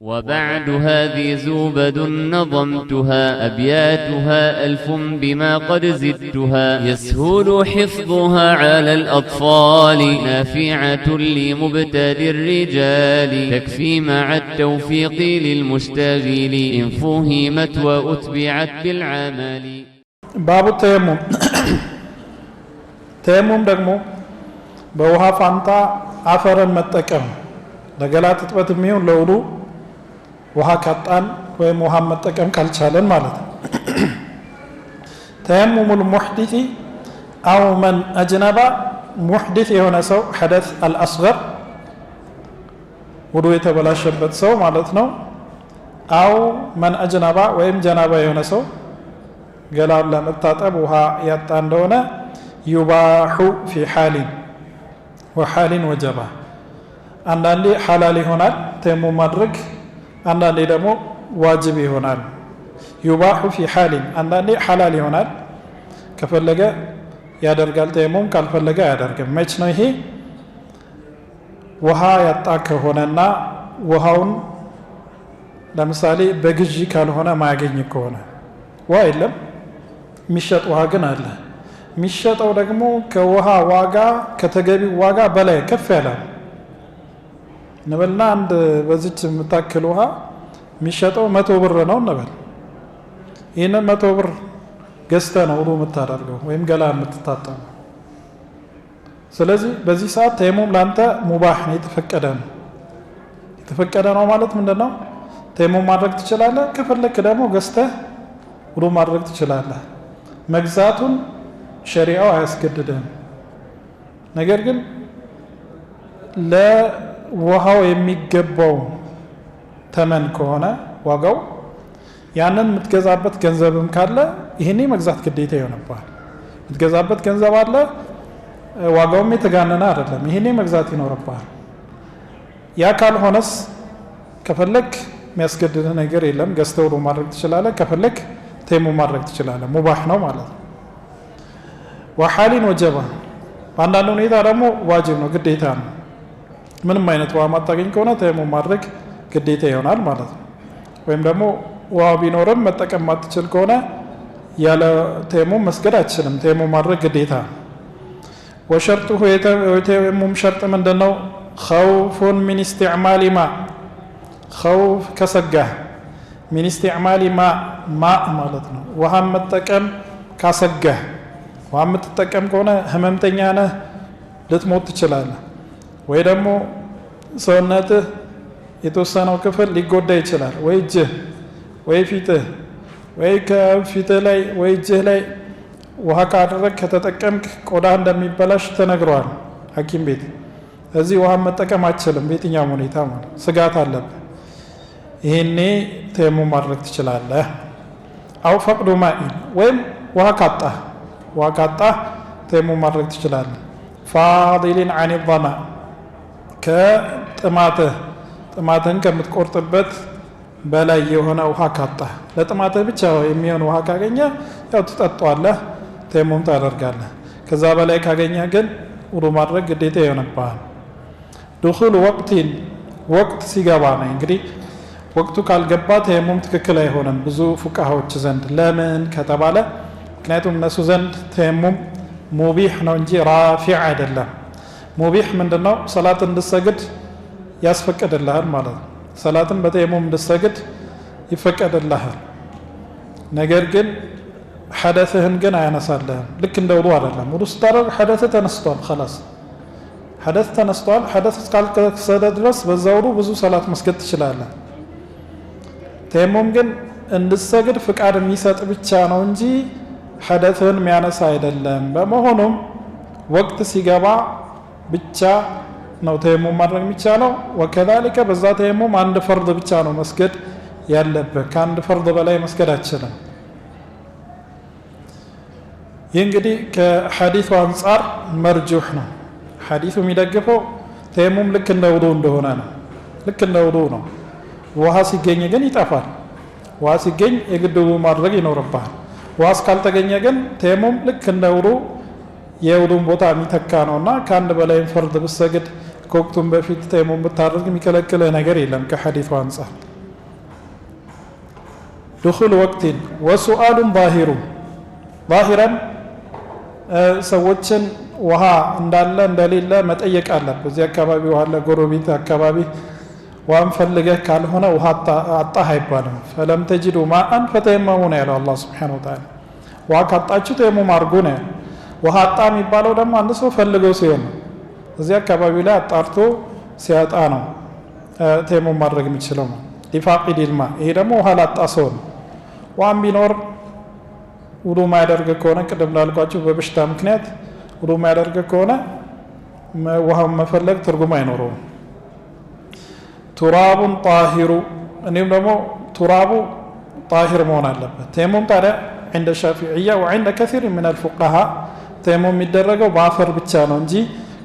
وبعد هذه زوبد نظمتها أبياتها ألف بما قد زدتها يسهل حفظها على الأطفال نافعة لمبتدئ الرجال تكفي مع التوفيق للمشتغل إن فهمت وأتبعت بالعمل. باب التيمم تيمم دقمو بوها فانتا عفرا متكم لقلات تطبت ميون لولو ውሃ ካጣን ወይም ውሃ መጠቀም ካልቻለን ማለት ነው። ተየሙሙል ሙህዲስ አው መን አጅነባ ሙህዲስ የሆነ ሰው ሐደስ አልአስገር ውዱ የተበላሸበት ሰው ማለት ነው። አው መን አጅነባ ወይም ጀናባ የሆነ ሰው ገላውን ለመታጠብ ውሃ ያጣ እንደሆነ ዩባሑ ፊ ሐሊን ወሐሊን ወጀባ አንዳንዴ ሐላል ይሆናል ተየሙም ማድረግ አንዳንዴ ደግሞ ዋጅብ ይሆናል። ዩባሑ ፊ ሐሊን አንዳንዴ ሐላል ይሆናል ከፈለገ ያደርጋል ተየሙም ካልፈለገ አያደርግም። መች ነው ይሄ? ውሃ ያጣ ከሆነና ውሃውን ለምሳሌ በግዢ ካልሆነ ማያገኝ ከሆነ ውሃ የለም የሚሸጥ ውሃ ግን አለ። የሚሸጠው ደግሞ ከውሃ ዋጋ ከተገቢው ዋጋ በላይ ከፍ ያለ ነበልና አንድ በዚች የምታክል ውሃ የሚሸጠው 100 ብር ነው እንበል። ይሄንን 100 ብር ገዝተህ ነው ውዱ የምታደርገው ወይም ገላ የምትታጠበው። ስለዚህ በዚህ ሰዓት ተየሙም ላንተ ሙባህ ነው፣ የተፈቀደ ነው። የተፈቀደ ነው ማለት ምንድነው? ተየሙም ማድረግ ትችላለህ። ከፈለክ ደግሞ ገዝተህ ውዱ ማድረግ ትችላለህ። መግዛቱን ሸሪዓው አያስገድድህም። ነገር ግን ውሃው የሚገባው ተመን ከሆነ ዋጋው ያንን የምትገዛበት ገንዘብም ካለ ይሄኔ መግዛት ግዴታ ይሆንብሃል። የምትገዛበት ገንዘብ አለ ዋጋውም የተጋነነ አይደለም፣ ይሄኔ መግዛት ይኖርብሃል። ያ ካልሆነስ ከፈለክ የሚያስገድድህ ነገር የለም፣ ገዝተህ ውዱ ማድረግ ትችላለህ። ከፈለክ ተየሙም ማድረግ ትችላለህ፣ ሙባህ ነው ማለት ነው። ወሐሊን ወጀባ በአንዳንድ ሁኔታ ደግሞ ዋጅብ ነው፣ ግዴታ ነው። ምንም አይነት ውሃ ማታገኝ ከሆነ ተየሙም ማድረግ ግዴታ ይሆናል ማለት ነው። ወይም ደግሞ ውሃ ቢኖርም መጠቀም ማትችል ከሆነ ያለ ተየሙም መስገድ አትችልም፣ ተየሙም ማድረግ ግዴታ ነው። ወሸርጡሁ የተየሙም ሸርጥ ምንድነው? ኸውፉን ሚን ኢስቲዕማሊ ማ ኸውፍ ከሰጋህ ሚን ኢስቲዕማሊ ማ ማለት ነው ውሃ መጠቀም ካሰጋህ። ውሃ የምትጠቀም ከሆነ ህመምተኛ ነህ፣ ልትሞት ትችላለህ። ወይ ደግሞ ሰውነትህ የተወሰነው ክፍል ሊጎዳ ይችላል። ወይ እጅህ ወይ ፊትህ ወይ ከፊትህ ላይ ወይ እጅህ ላይ ውሃ ካደረግ ከተጠቀምክ ቆዳ እንደሚበላሽ ተነግሯል ሐኪም ቤት። እዚህ ውሃ መጠቀም አትችልም በየትኛውም ሁኔታ ማለት ስጋት አለብህ። ይሄኔ ተየሙም ማድረግ ትችላለህ። አው ፈቅዱ ማኢን ወይም ውሃ ካጣህ ተየሙም ማድረግ ትችላለህ። ፋዲልን አን ظማ ጥማትህን ከምትቆርጥበት በላይ የሆነ ውሃ ካጣህ፣ ለጥማትህ ብቻ የሚሆን ውሃ ካገኘ ያው ትጠጣዋለህ፣ ተየሙም ታደርጋለህ። ከዛ በላይ ካገኘ ግን ውዱ ማድረግ ግዴታ ይሆንብሃል። ዱኹል ወቅቲን ወቅት ሲገባ ነው እንግዲህ። ወቅቱ ካልገባ ተየሙም ትክክል አይሆንም ብዙ ፉቃሃዎች ዘንድ። ለምን ከተባለ ምክንያቱም እነሱ ዘንድ ተየሙም ሙቢህ ነው እንጂ ራፊዕ አይደለም። ሙቢህ ምንድነው? ሰላት እንድሰግድ ያስፈቀድልሃል ማለት ነው። ሰላትን በተየሙም እንድሰግድ ይፈቀድልሃል። ነገር ግን ሐደስህን ግን አያነሳልህም። ልክ እንደ ውዱ አይደለም። ውዱ ስታደርግ ሐደስህ ተነስቷል፣ خلاص ሐደስ ተነስቷል። ሐደስ እስካልተከሰተ ድረስ በዛ ውዱ ብዙ ሰላት መስገድ ትችላለህ። ተየሙም ግን እንድሰግድ ፍቃድ የሚሰጥ ብቻ ነው እንጂ ሐደስህን የሚያነሳ አይደለም። በመሆኑም ወቅት ሲገባ ብቻ ነው ተየሙም ማድረግ የሚቻለው። ወከዛሊከ በዛ ተየሙም አንድ ፈርድ ብቻ ነው መስገድ ያለብህ፣ ከአንድ ፈርድ በላይ መስገድ አትችልም። ይህ እንግዲህ ከሐዲሱ አንጻር መርጁህ ነው። ሐዲሱ የሚደግፈው ተየሙም ልክ እንደ ውዱ እንደሆነ ነው። ልክ እንደ ውዱ ነው። ውሃ ሲገኝ ግን ይጠፋል። ውሃ ሲገኝ የግድ ውዱ ማድረግ ይኖርብሃል። ውሃ እስካልተገኘ ግን ተየሙም ልክ እንደ ውዱ የውዱን ቦታ የሚተካ ነውና ከአንድ በላይም ፈርድ ብሰግድ ከወቅቱም በፊት ተየሙም ብታደርግ የሚከለክልህ ነገር የለም ከሐዲሱ አንጻር። دخول وقت وسؤال ظاهر ظاهرا ሰዎችን ውሃ እንዳለ እንደሌለ መጠየቅ አለበት እዚህ አካባቢ ውሃ አለ ጎረቤት አካባቢ ውሃን ፈልገህ ካልሆነ ውሃ አጣህ አይባልም فلم تجدوا ماء فتيمموا ነው ያለው አላህ Subhanahu Wa Ta'ala ውሃ ካጣችሁ ተየሙም አድርጉ ነው ያለው ውሃ አጣ የሚባለው ደግሞ አንድ ሰው ፈልገው ሲሆን እዚህ አካባቢ ላይ አጣርቶ ሲያጣ ነው ተየሙም ማድረግ የሚችለው ሊፋቂድ ኢልማ ይሄ ደግሞ ውሃ ላጣ ሰው ነው ውሃም ቢኖር ውዱ ማያደርግ ከሆነ ቅድም እንዳልኳችሁ በበሽታ ምክንያት ውዱ ማያደርግ ከሆነ ውሃውን መፈለግ ትርጉም አይኖረውም ቱራቡን ጣሂሩ እኔም ደግሞ ቱራቡ ጣሂር መሆን አለበት ተየሙም ታዲያ عند الشافعية وعند كثير من الفقهاء ተየሙም የሚደረገው በአፈር ብቻ ነው እንጂ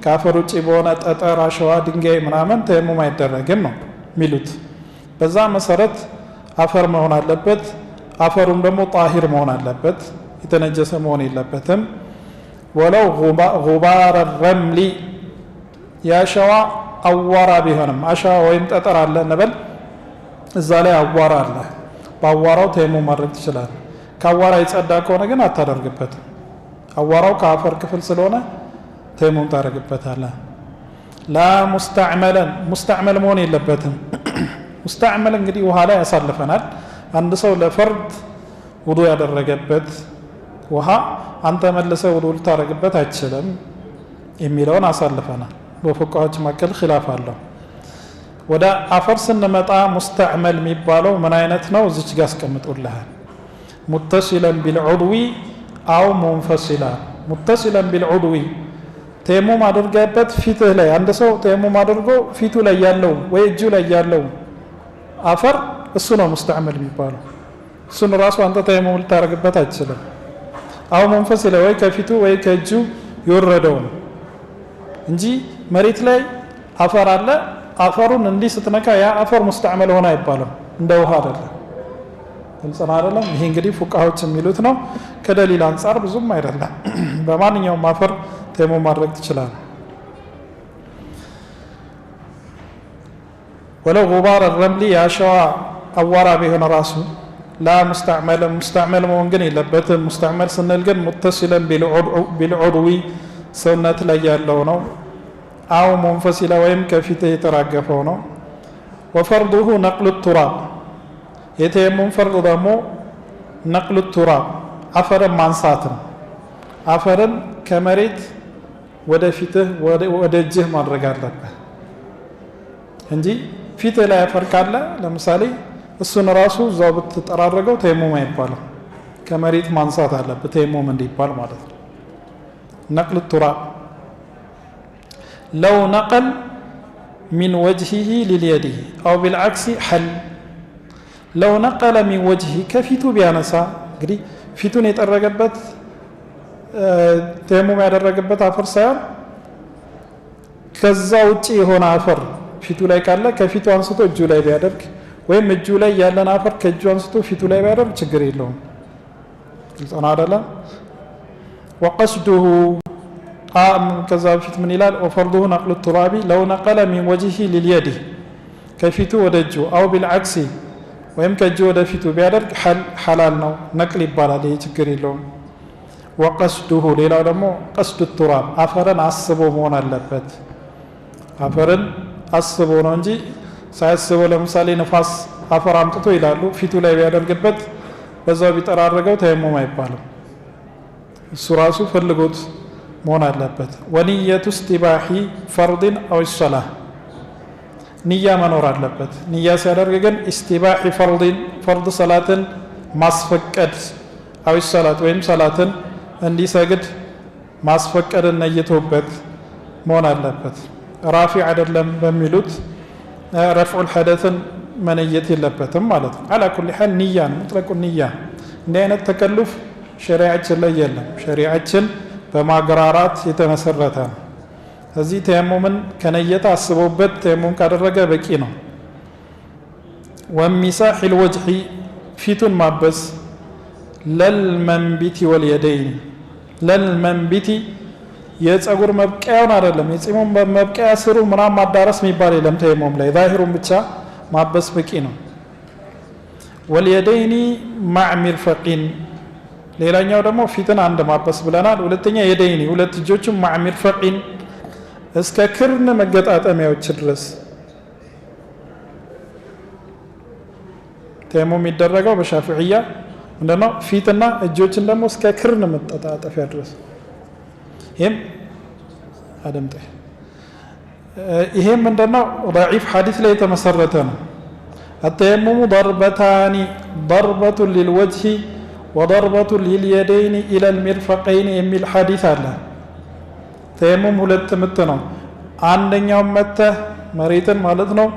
ከአፈር ውጭ በሆነ ጠጠር አሸዋ ድንጋይ ምናምን ተየሙም አይደረግም ነው ሚሉት በዛ መሰረት አፈር መሆን አለበት አፈሩም ደግሞ ጣሂር መሆን አለበት የተነጀሰ መሆን የለበትም ወለው غبار الرمل ያሸዋ አዋራ ቢሆንም አሸዋ ወይም ጠጠር አለ እንበል እዛ ላይ አዋራ አለ በአዋራው ተየሙም ማድረግ ትችላለህ ከአዋራ የጸዳ ከሆነ ግን አታደርግበትም አዋራው ከአፈር ክፍል ስለሆነ ተየሙም ታደርግበታለህ ላ ሙስተዕመል መሆን የለበትም ሙስተዕመል እንግዲህ ውሃ ላይ ያሳልፈናል አንድ ሰው ለፈርድ ውዱ ያደረገበት ውሃ አንተ መልሰ ውዱ ልታረግበት አይችልም የሚለውን አሳልፈናል በፉቃዎች መካከል ኺላፍ አለው ወደ አፈር ስንመጣ ሙስተዕመል የሚባለው ምን አይነት ነው እዚች ጋር አስቀምጡልሃል ሙተሲለን ቢልዑድዊ አው ሙንፈሲላ ሙተሲለን ቢልዑድዊ ተየሙም አድርገበት ፊትህ ላይ አንድ ሰው ተየሙም አድርጎ ፊቱ ላይ ያለው ወይ እጁ ላይ ያለው አፈር እሱ ነው ሙስተዕመል የሚባለው እሱን ራሱ አንተ ተየሙም ልታረግበት አይችልም አው ሙንፈሲላ ወይ ከፊቱ ወይ ከእጁ ይወረደው እንጂ መሬት ላይ አፈር አለ አፈሩን እንዲህ ስትነካ ያ አፈር ሙስተዕመል ሆነ አይባልም እንደ ውሃ አይደለም ግልጽ አይደለም ይሄ እንግዲህ ፉቃዎች የሚሉት ነው ከደሊል አንፃር ብዙም አይደለም በማንኛውም አፈር ተየሙም ማድረግ ትችላለህ ولو غبار الرمل ያሸዋ አዋራ ቢሆን ራሱ لا مستعمل መሆን ግን የለበትም ሙስተዕመል ስንል ግን ሙተሲለን ቢልዑድዊ ሰውነት ላይ ያለው ነው አው ሙንፈሲላ ወይም ከፊት የተራገፈው ነው وفرضه نقل التراب የተየሙም ፈርድ ደግሞ نقل التراب አፈርን ማንሳት ነው አፈርን ከመሬት ወደ ፊትህ ወደ እጅህ ማድረግ አለበት እንጂ ፊትህ ላይ አፈር ካለ ለምሳሌ እሱን ራሱ እዛው ብትጠራረገው ተየሙም አይባልም ከመሬት ማንሳት አለበት ተየሙም እንዲባል ማለት ነው نقل التراب لو نقل من وجهه لليده أو بالعكس حل لو نقل من وجهه كفيتو بيانسا እንግዲህ ፊቱን የጠረገበት ተየሙም ያደረገበት አፈር ሳይሆን ከዛ ውጪ የሆነ አፈር ፊቱ ላይ ካለ ከፊቱ አንስቶ እጁ ላይ ቢያደርግ ወይም እጁ ላይ ያለን አፈር ከእጁ አንስቶ ፊቱ ላይ ቢያደርግ ችግር የለውም ግልጽ ነው አይደለም وقصده ከዛ በፊት ምን ይላል وفرضه نقل التراب لو نقل من وجهه لليد ከፊቱ ወደ እጁ أو بالعكس ወይም ከእጁ ወደ ፊቱ ቢያደርግ ሐላል ነው ነቅል ይባላል ይሄ ችግር የለውም وقصده ሌላው ደግሞ قصد التراب አፈርን አስቦ መሆን አለበት አፈርን አስቦ ነው እንጂ ሳያስበው ለምሳሌ ነፋስ አፈር አምጥቶ ይላሉ ፊቱ ላይ ቢያደርግበት በዛው ቢጠራረገው ተየሙም አይባልም እሱ ራሱ ፈልጎት መሆን አለበት ወንየቱ استباح فرض او الصلاه ንያ መኖር አለበት ንያ ሲያደርግ ግን استباح فرض ሰላትን ማስፈቀድ او الصلاه ወይም ሰላትን እንዲሰግድ ማስፈቀድን ነይቶበት መሆን አለበት ራፊዕ አይደለም በሚሉት رفع الحدث መንየት የለበትም ማለት ነው على كل حال ንያ ሙጥለቁ ንያ እንዲህ አይነት ተከሉፍ ሸሪዓችን ላይ የለም ሸሪዓችን በማግራራት የተመሰረተ ነው እዚህ ተየሙምን ከነየተ አስቦበት ተየሙም ካደረገ በቂ ነው ومساح الوجه ፊቱን ማበስ للمنبت واليدين للمنبت የፀጉር መብቀያውን አይደለም የፂሙን መብቀያ ስሩ ምናም ማዳረስ የሚባል የለም ተየሙም ላይ ዛሂሩን ብቻ ማበስ በቂ ነው ወልየደይኒ ማዕ ሚርፈቂን ሌላኛው ደግሞ ፊትን አንድ ማበስ ብለናል። ሁለተኛ የደይኒ ሁለት እጆችም ማዕ ሚርፈቂን እስከ ክርን መገጣጠሚያዎች ድረስ ተየሙም የሚደረገው በሻፊዕያ ምንድነው ፊትና እጆችን ደግሞ እስከ ክርን መጠጣጠፊያ ድረስ ይሄም ምንድነው ضعيف ሐዲስ ላይ የተመሰረተ ነው። التيمم ضربتان ضربة للوجه وضربة لليدين إلى المرفقين የሚል ሐዲስ አለ። ተየሙም ሁለት ምት ነው። አንደኛው መተ መሬትን ማለት ነው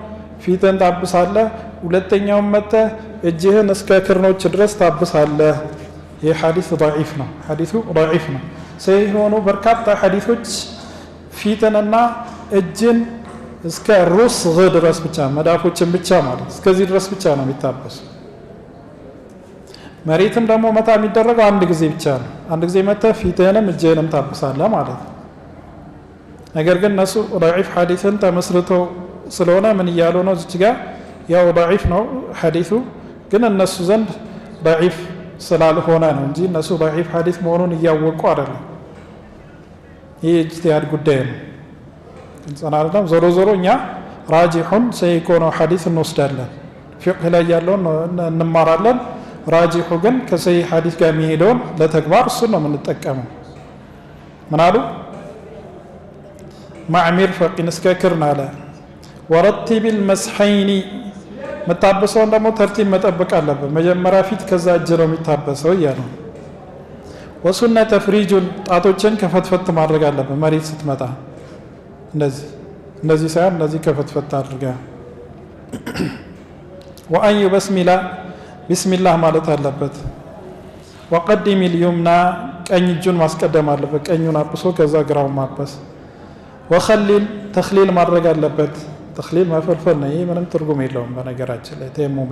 ፊትን ታብሳለህ። ሁለተኛው መተ እጅህን እስከ ክርኖች ድረስ ታብሳለህ። ይህ ሐዲስ ضعيف ነው። ሐዲሱ ضعيف ነው። ሰሂህ የሆኑ በርካታ ሐዲሶች ፊትንና እጅን እስከ ሩስግ ድረስ ብቻ መዳፎችን ብቻ ማለት እስከዚህ ድረስ ብቻ ነው የሚታበሱ። መሬትም ደግሞ መታ የሚደረገው አንድ ጊዜ ብቻ ነው። አንድ ጊዜ መተ ፊትህንም እጅህንም ታብሳለህ ማለት ነው። ነገር ግን እነሱ ضعيف ሐዲስን ተመስርተው ስለሆነ ምን እያሉ ነው እዚህ ጋር ያው ضعيف ነው ሐዲሱ ግን እነሱ ዘንድ ضعيف ስላልሆነ ነው እንጂ እነሱ ضعيف ሐዲስ መሆኑን እያወቁ አይደለም። ይህ ኢጅቲሃድ ጉዳይ ነው። እንጸናለን ዞሮ ዞሮ እኛ ራጂሑን ሰሂህ ነው ሐዲስ እንወስዳለን። ፊቅህ ላይ ያለውን እንማራለን። ራጂሑ ግን ከሰሂህ ሐዲስ ጋር የሚሄደውን ለተግባር እሱን ነው የምንጠቀመው። ምን አሉ ማዕ ሚርፈቂን እስከ ክርን አለ። ወረቲብ ልመስሐይኒ መታበሰውን ደግሞ ተርቲብ መጠበቅ አለበት። መጀመሪያ ፊት ከዛ እጅ ነው የሚታበሰው እያሉ ወሱነ ተፍሪጁን ጣቶችን ከፈትፈት ማድረግ አለበት። መሬት ስትመጣ እንደዚህ ሳይሆን እንደዚህ ከፈትፈት አድርጋ ወአን ዩበስሚላ ቢስሚላህ ማለት አለበት። ወቀዲም ልዩምና ቀኝ እጁን ማስቀደም አለበት። ቀኙን አብሶ ከዛ ግራውን ማበስ። ወኸሊል ተኽሊል ማድረግ አለበት። ተኽሊል መፈልፈል ነው። ይህ ምንም ትርጉም የለውም በነገራችን ላይ ተየሙም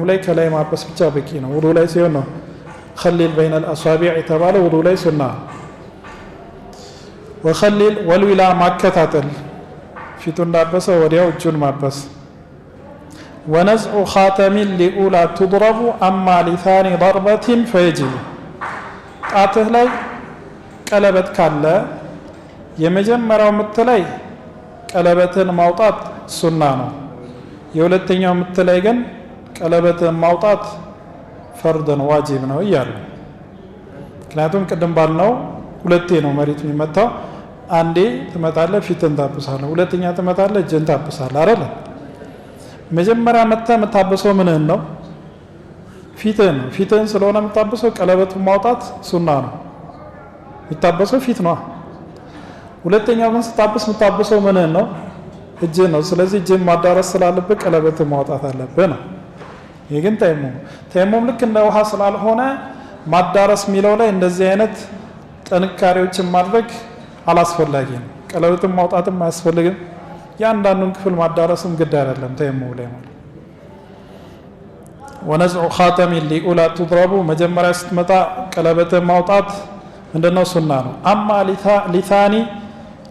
ላይ ከላይ ማበስ ብቻ በቂ ነው። ውዱ ላይ ሲሆን ነው ኸሊል በይነ አልአሳቢዕ የተባለ ውዱ ላይ ሱና። ወኸሊል ወልዊላ ማከታተል ፊቱ እንዳበሰ ወዲያው እጁን ማበስ። ወነዝዑ ኻተሚን ሊኡላ ትድረቡ አማ ሊታኒ ضርበትን ፈየጅቡ ጣትህ ላይ ቀለበት ካለ የመጀመሪያው ምት ላይ ቀለበትን ማውጣት ሱና ነው። የሁለተኛው ምት ላይ ግን ቀለበትን ማውጣት ፈርድ ነው ዋጅብ ነው እያሉ ምክንያቱም ቅድም ባልነው ሁለቴ ነው መሬት የሚመታው። አንዴ ትመታለህ ፊትን ታብሳለህ፣ ሁለተኛ ትመታለህ እጅን ታብሳለህ አይደል? መጀመሪያ የምታብሰው ምንህን ነው? ፊትህን ነው። ፊትህን ስለሆነ የምታብሰው ቀለበቱን ማውጣት ሱና ነው። የሚታበሰው ፊት ነው። ሁለተኛው ግን ስታብስ የምታብሰው ምንህን ነው? እጅህን ነው። ስለዚህ እጅህን ማዳረስ ስላለብህ ቀለበትን ማውጣት አለብህ ነው። ይህ ግን ተየሙም ልክ እንደ ውሃ ስላልሆነ ማዳረስ የሚለው ላይ እንደዚህ አይነት ጥንካሬዎችን ማድረግ አላስፈላጊ ነው። ቀለበትን ማውጣትም አያስፈልግም። የአንዳንዱን ክፍል ማዳረስም ግድ አይደለም ተየሙም ላይ ማለት። ወነዝዑ ኻተሚን ሊኡላ ትድረቡ መጀመሪያ ስትመጣ ቀለበትን ማውጣት ምንድነው ሱና ነው። አማ ሊታኒ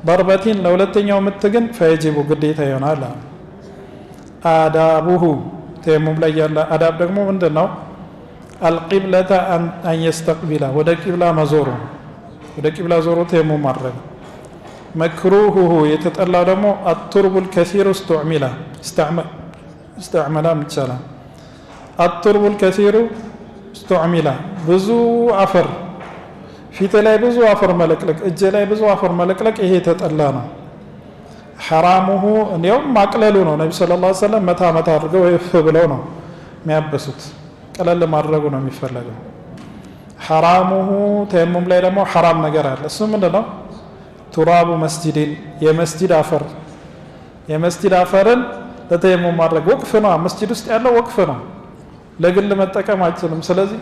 ضርበቲን ለሁለተኛው ምት ግን ፈየጅቡ ግዴታ ይሆናል። አዳቡሁ ተየሙም ላይ ያለ አዳብ ደግሞ ምንድነው? አልቂብለተ አን የስተቅቢላ ወደ ቂብላ መዞሩ ወደ ቂብላ ዞሮ ተየሙም ማድረግ። መክሩሁሁ የተጠላ ደግሞ አቱርቡል ከሲሩ እስተዕሚላ استعملها ይቻላል። አቱርቡል ከሲሩ እስተዕሚላ ብዙ አፈር ፊት ላይ ብዙ አፈር መለቅለቅ እጅ ላይ ብዙ አፈር መለቅለቅ ይሄ የተጠላ ነው። ሐራሙሁ እንዲያውም ማቅለሉ ነው። ነቢ ሰለላሁ ዐለይሂ ወሰለም መታ አድርገው ወይፍ ብለው ነው የሚያበሱት። ቀለል ማድረጉ ነው የሚፈለገው። ሐራሙሁ ተየሙም ላይ ደግሞ ሐራም ነገር አለ። እሱ ምንድነው? ቱራቡ መስጂድን የመስጂድ አፈር የመስጂድ አፈርን ለተየሙም ማድረግ ወቅፍ ነው። መስጂድ ውስጥ ያለው ወቅፍ ነው፣ ለግል መጠቀም አይችልም። ስለዚህ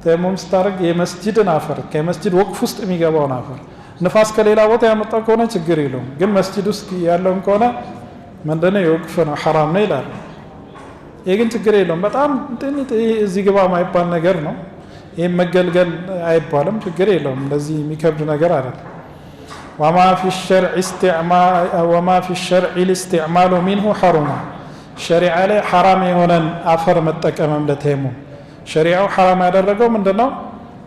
ተየሙም ስታደርግ የመስጂድን አፈር ከመስጂድ ወቅፍ ውስጥ የሚገባውን አፈር ንፋስ ከሌላ ቦታ ያመጣው ከሆነ ችግር የለውም። ግን መስጂድ ውስጥ ያለውን ከሆነ ምንድነው? የወቅፍ ነው፣ ሐራም ነው ይላል። ይሄ ግን ችግር የለውም። በጣም እዚህ ግባ የማይባል ነገር ነው። ይሄ መገልገል አይባልም፣ ችግር የለውም። እንደዚህ የሚከብድ ነገር አይደለም። ወማ ፊ الشرع الاستعمال منه حرم ሸሪዓ ላይ ሐራም የሆነን አፈር መጠቀምም ለተየሙም ሸሪዓው ሐራም ያደረገው ምንድነው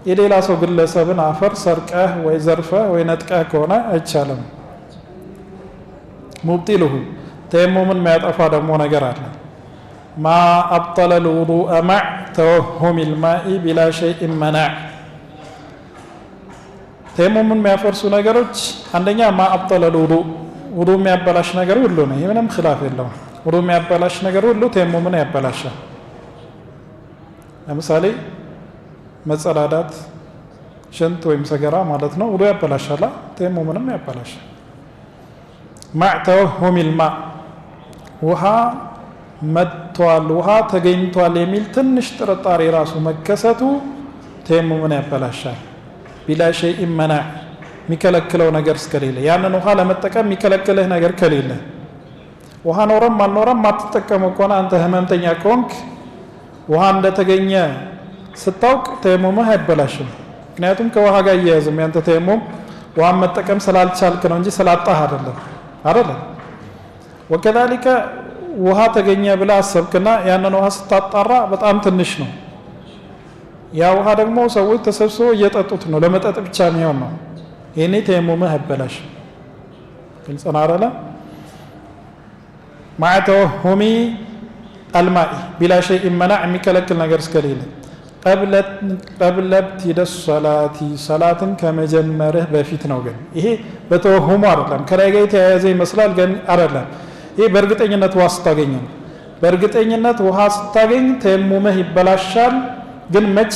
የሌላ ሰው ግለሰብን አፈር ሰርቀህ ወይ ዘርፈህ ወይ ነጥቀህ ከሆነ አይቻልም ሙብጢሉሁ ተየሙምን የሚያጠፋ ደግሞ ነገር አለ ማ አብጠለ الوضوء مع توهم الماء بلا شيء منع ተየሙምን የሚያፈርሱ ነገሮች አንደኛ ማ አብጠለ الوضوء ውዱእ የሚያበላሽ ነገር ሁሉ ነው ይሄ ምንም ኺላፍ የለውም ውዱእ የሚያበላሽ ነገር ሁሉ ተየሙምን ያበላሻል ለምሳሌ መጸዳዳት ሽንት ወይም ሰገራ ማለት ነው ውዱእ ያበላሻል ተየሙምንም ያበላሻል مع توهم الماء ውሃ መጥቷል ውሃ ተገኝቷል የሚል ትንሽ ጥርጣሬ ራሱ መከሰቱ ተየሙምን ያበላሻል ቢላ ሸይء منع የሚከለክለው ነገር እስከሌለ ያንን ውሃ ለመጠቀም የሚከለክልህ ነገር ከሌለ ውሃ ኖረም አልኖረም ማትጠቀመው ከሆነ አንተ ህመምተኛ ከሆንክ ውሃ እንደተገኘ ስታውቅ ተየሙምህ አይበላሽም ምክንያቱም ከውሃ ጋር እያያዝም ያንተ ተየሙም ውሃ መጠቀም ስላልቻልክ ነው እንጂ ስላጣህ አይደለም ወከذلك ውሃ ተገኘ ብላ አሰብክና ያንን ውሃ ስታጣራ በጣም ትንሽ ነው ያ ውሃ ደግሞ ሰዎች ተሰብስበው እየጠጡት ነው ለመጠጥ ብቻ የሚሆን ነው ይሄኔ ተየሙምህ አይበላሽም ግልጽ ነው አይደል مع توهم الماء بلا شيء منع የሚከለክል ነገር እስከሌለ قبل ابتداء الصلاه صلاتን ከመጀመርህ በፊት ነው ግን ይሄ በተወሁሙ አይደለም ከላይ ጋር የተያያዘ ይመስላል ግን አይደለም ይሄ በእርግጠኝነት ውሃ ስታገኝ ነው በእርግጠኝነት ውሃ ስታገኝ ተየሙምህ ይበላሻል ግን መች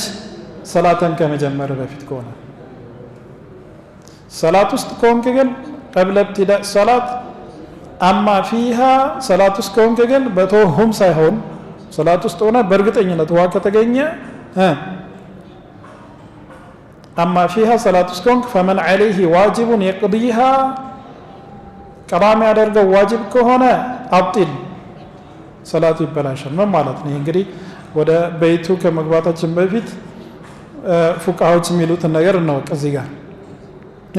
ሰላትን ከመጀመርህ በፊት ከሆነ ሰላት ውስጥ ከሆንክ ግን قبل ابتداء الصلاه اما فيها ሰላት ውስጥ ከሆንክ ግን በተወሁም ሳይሆን ሰላት ውስጥ ሆነ በእርግጠኝነት ውሃ ከተገኘ اما فيها صلاه ውስጥ ከሆንክ فمن عليه واجب يقضيها ቀዳሚ ያደርገው ዋጅብ ከሆነ አብጢል ሰላቱ ይበላሻል ምን ማለት ነው እንግዲህ ወደ በይቱ ከመግባታችን በፊት ፉቃዎች የሚሉትን ነገር እናውቅ እዚህ ጋር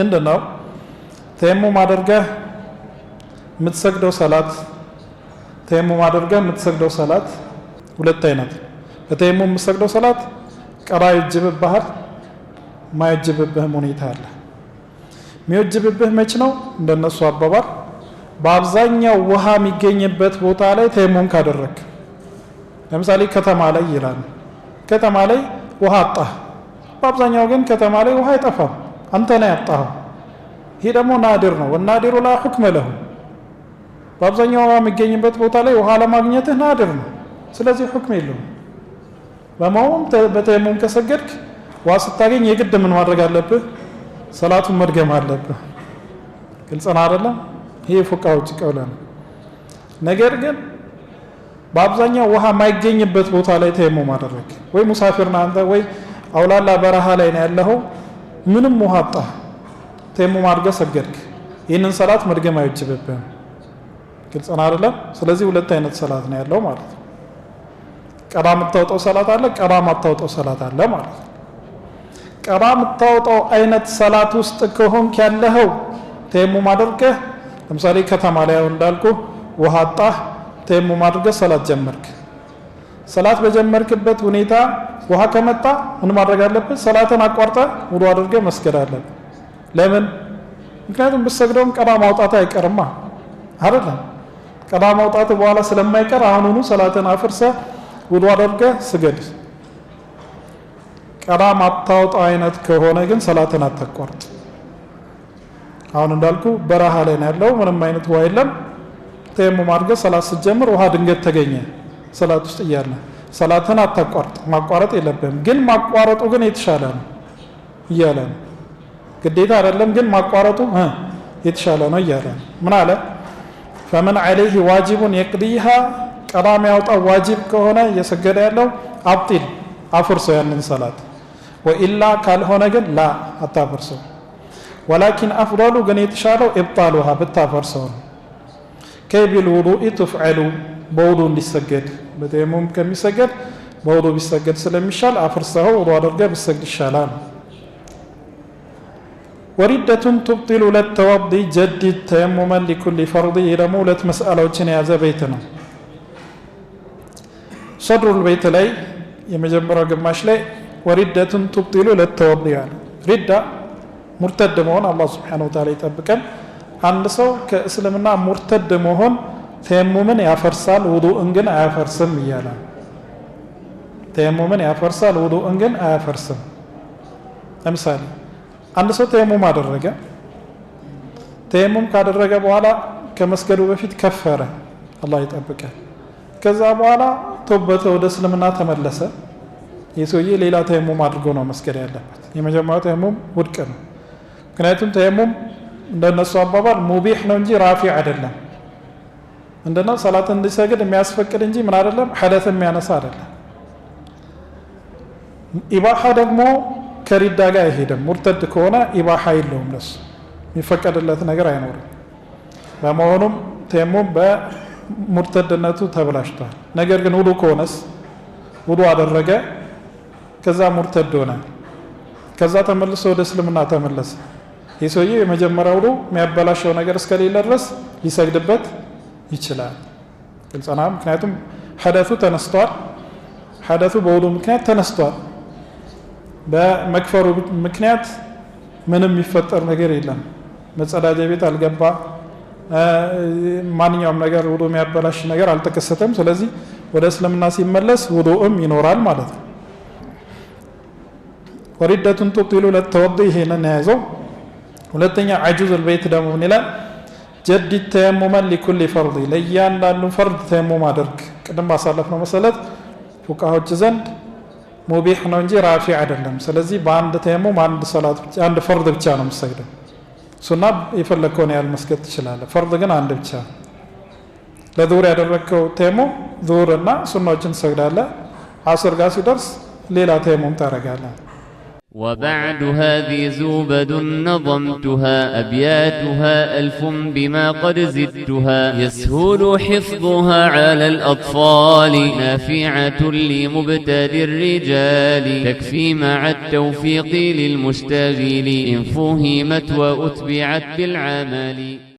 እንደናው ተየሙም አድርገህ የምትሰግደው ሰላት ሁለት አይነት በተየሙም የምትሰግደው ሰላት ቀራ ይጅብብሃል ማይጅብብህ ሁኔታ አለ የሚወጅብብህ መች ነው እንደነሱ አባባል በአብዛኛው ውሃ የሚገኝበት ቦታ ላይ ተየሙም ካደረክ ለምሳሌ ከተማ ላይ ይላል ከተማ ላይ ውሃ አጣህ በአብዛኛው ግን ከተማ ላይ ውሃ አይጠፋም አንተ ነህ ያጣኸው ይሄ ደግሞ ናዲር ነው ወናዲሩ ላ ሁክመ ለሁ በአብዛኛው ውሃ የሚገኝበት ቦታ ላይ ውሃ ለማግኘትህ ናዲር ነው ስለዚህ ሁክም የለውም በመሆኑም በተየሙም ከሰገድክ ውሃ ስታገኝ የግድ ምን ማድረግ አለብህ ሰላቱን መድገም አለብህ ግልጽ ነው አይደለም ይሄ ፉቃዎች ቀውለ ነው ነገር ግን በአብዛኛው ውሃ ማይገኝበት ቦታ ላይ ተየሙም አደረክ ወይ ሙሳፊር ነህ አንተ ወይ አውላላ በረሃ ላይ ነው ያለኸው ምንም ውሃ አጣህ ተየሙም አድርገህ ሰገድክ ይህንን ሰላት መድገም አይወጅብብህም ግልጽ ነው አይደለም ስለዚህ ሁለት አይነት ሰላት ነው ያለው ማለት ነው ቀራ የምታወጣው ሰላት አለ ቀራ የማታወጣው ሰላት አለ ማለት ነው ቀራ የምታወጣው አይነት ሰላት ውስጥ ከሆንክ ያለኸው ተየሙም አድርገህ ለምሳሌ ከተማ ላይ እንዳልኩ ውሃ አጣህ ተየሙም አድርገህ ሰላት ጀመርክ ሰላት በጀመርክበት ሁኔታ ውሃ ከመጣ ምን ማድረግ አለብህ ሰላትን አቋርጠህ ውዱእ አድርገህ መስገድ አለብህ ለምን ምክንያቱም ብትሰግደውም ቀራ ማውጣት አይቀርማ አይደለም ቀራ ማውጣት በኋላ ስለማይቀር አሁኑኑ ሰላትን አፍርሰህ ውዱእ አድርገህ ስገድ ቀራ ማታወጣው አይነት ከሆነ ግን ሰላትን አታቋርጥ አሁን እንዳልኩ በረሃ ላይ ነው ያለው ምንም አይነት ውሃ የለም ተየሙም አድርገህ ሰላት ስትጀምር ውሃ ድንገት ተገኘ ሰላት ውስጥ እያለ ሰላትን አታቋርጥ ማቋረጥ የለብህም ግን ማቋረጡ ግን የተሻለ ነው እያለ ነው ግዴታ አይደለም ግን ማቋረጡ የተሻለ ነው እያለ ነው ምን አለ فمن عليه واجب يقضيها ቀዳሚ ያወጣው ዋጅብ ከሆነ እየሰገደ ያለው አብጢል አፍርሰው ያንን ሰላት ወኢላ ካልሆነ ግን ላ አታፍርሰው ولكن افضل ግን የተሻለው ابطالها ብታፈርሰው ነው كيف الوضوء تفعل በውዱእ እንዲሰገድ በተየሙም ከሚሰገድ በውዱእ ቢሰገድ ስለሚሻል አፍርሰው ውዱእ አድርገህ ቢሰግድ ይሻላል وردة تبطل للتوضي جدد تيمما لكل فرض يرمو لت مسألة وجن يا زبيتنا صدر البيت لي يمجمر قماش لي وردة تبطل للتوضي ردة مرتد مهون الله سبحانه وتعالى يتبكن عند سو كإسلامنا مرتد مهون تيممن يفرسال وضوء انجن يفرسم يالا تيممن يفرسال وضوء انجن يفرسم امثال عند سو تيمم አደረገ ተየሙም ካደረገ በኋላ ከመስገዱ በፊት ከፈረ አላህ ይጠብቀን ከዛ በኋላ ተውበተ ወደ እስልምና ተመለሰ የሰውዬ ሌላ ተየሙም አድርጎ ነው መስገድ ያለበት የመጀመሪያው ተየሙም ውድቅ ነው ምክንያቱም ተየሙም እንደነሱ አባባል ሙቢህ ነው እንጂ ራፊ አይደለም እንደና ሰላት እንዲሰግድ የሚያስፈቅድ እንጂ ምን አይደለም ሐደት የሚያነሳ አይደለም ኢባሃ ደግሞ ከሪዳ ጋር አይሄድም ሙርተድ ከሆነ ኢባሃ የለውም ለሱ የሚፈቀድለት ነገር አይኖርም በመሆኑም ተየሙም በሙርተድነቱ ተብላሽቷል ነገር ግን ውዱ ከሆነስ ውዱ አደረገ ከዛ ሙርተድ ሆነ ከዛ ተመልሶ ወደ እስልምና ተመለሰ የሰውዬ የመጀመሪያው ውዱ የሚያበላሸው ነገር እስከሌለ ድረስ ሊሰግድበት ይችላል ግልጽና ምክንያቱም ሐደቱ ተነስቷል ሐደቱ በውዱ ምክንያት ተነስቷል በመክፈሩ ምክንያት ምንም ይፈጠር ነገር የለም መጸዳጃ ቤት አልገባ ማንኛውም ነገር ውዱ የሚያበላሽ ነገር አልተከሰተም ስለዚህ ወደ እስልምና ሲመለስ ውዱም ይኖራል ማለት ነው ወሪደቱን ተብጥሉ ለተወضይ ይሄንን ያዘው ሁለተኛ አጁዝ البيت ደግሞ ምን ይላል جدد تيمما لكل فرض ለእያንዳንዱ ፈርድ ተየሙም አድርግ ቅድም ባሳለፍነው መሰረት ፉቃዎች ዘንድ ሙቢህ ነው እንጂ ራፊ አይደለም ስለዚህ በአንድ ተየሙም አንድ ሶላት አንድ ፈርድ ብቻ ነው መስገደው ሱና የፈለከውን ያህል መስገድ ትችላለህ ፈርድ ግን አንድ ብቻ ለዙር ያደረከው ተየሙም ዙርና ሱናዎችን ትሰግዳለህ አስር ጋር ሲደርስ ሌላ ተየሙም ታረጋለህ وبعد هذه زوبد نظمتها أبياتها ألف بما قد زدتها يسهل حفظها على الأطفال نافعة لمبتدئ الرجال تكفي مع التوفيق للمشتغل إن فهمت وأتبعت بالعمل